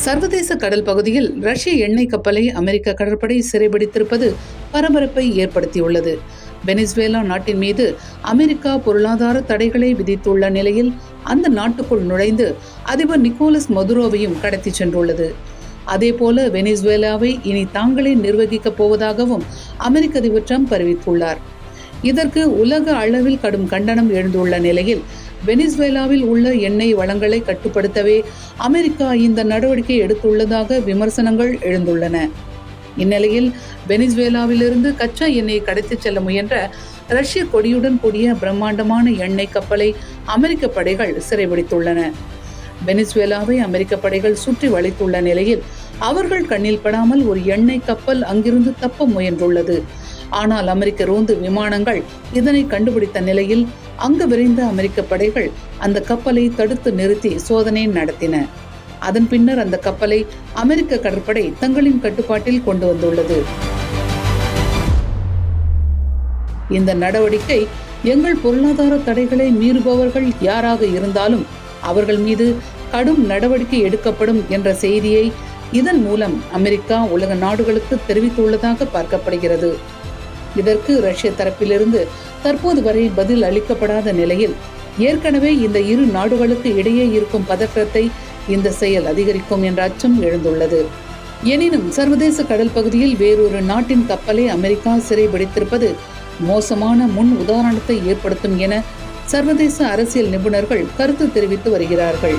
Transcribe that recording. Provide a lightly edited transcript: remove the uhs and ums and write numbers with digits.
சர்வதேச கடல் பகுதியில் ரஷ்ய எண்ணெய் கப்பலை அமெரிக்க கடற்படை சிறைபிடித்திருப்பது பரபரப்பை ஏற்படுத்தியுள்ளது. வெனிசுவேலா நாட்டின் மீது அமெரிக்கா பொருளாதார தடைகளை விதித்துள்ள நிலையில் அந்த நாட்டுக்குள் நுழைந்து அதிபர் நிக்கோலஸ் மதுரோவையும் கடத்தி சென்றுள்ளது. அதேபோல வெனிசுவேலாவை இனி தாங்களே நிர்வகிக்கப் போவதாகவும் அமெரிக்க அதிபர் ட்ரம்ப் அறிவித்துள்ளார். இதற்கு உலக அளவில் கடும் கண்டனம் எழுந்துள்ள நிலையில் வெனிசுவேலாவில் உள்ள எண்ணெய் வளங்களை கட்டுப்படுத்தவே அமெரிக்கா இந்த நடவடிக்கை எடுத்துள்ளதாக விமர்சனங்கள் எழுந்துள்ளன. இந்நிலையில் வெனிசுவேலாவிலிருந்து கச்சா எண்ணெயை கடத்திச் செல்ல முயன்ற ரஷ்ய கொடியுடன் கூடிய பிரம்மாண்டமான எண்ணெய் கப்பலை அமெரிக்க படைகள் சிறைபிடித்துள்ளன. வெனிசுவேலாவை அமெரிக்க படைகள் சுற்றி வளைத்துள்ள நிலையில் அவர்கள் கண்ணில் படாமல் ஒரு எண்ணெய் கப்பல் அங்கிருந்து தப்ப முயன்றுள்ளது. ஆனால் அமெரிக்க ரோந்து விமானங்கள் இதனை கண்டுபிடித்த நிலையில் அங்கு விரைந்த அமெரிக்க படைகள் அந்த கப்பலை தடுத்து நிறுத்தி சோதனை நடத்தின. அதன் பின்னர் அந்த கப்பலை அமெரிக்க கடற்படை தங்களின் கட்டுப்பாட்டில் கொண்டு வந்துள்ளது. இந்த நடவடிக்கை எங்கள் பொருளாதார தடைகளை மீறுபவர்கள் யாராக இருந்தாலும் அவர்கள் மீது கடும் நடவடிக்கை எடுக்கப்படும் என்ற செய்தியை இதன் மூலம் அமெரிக்கா உலக நாடுகளுக்கு தெரிவித்துள்ளதாக பார்க்கப்படுகிறது. இதற்கு ரஷ்ய தரப்பிலிருந்து தற்போது வரை பதில் அளிக்கப்படாத நிலையில் ஏற்கனவே இந்த இரு நாடுகளுக்கு இடையே இருக்கும் பதற்றத்தை இந்த செயல் அதிகரிக்கும் என்ற அச்சம் எழுந்துள்ளது. எனினும் சர்வதேச கடல் பகுதியில் வேறொரு நாட்டின் கப்பலை அமெரிக்கா சிறைபிடித்திருப்பது மோசமான முன் உதாரணத்தை ஏற்படுத்தும் என சர்வதேச அரசியல் நிபுணர்கள் கருத்து தெரிவித்து வருகிறார்கள்.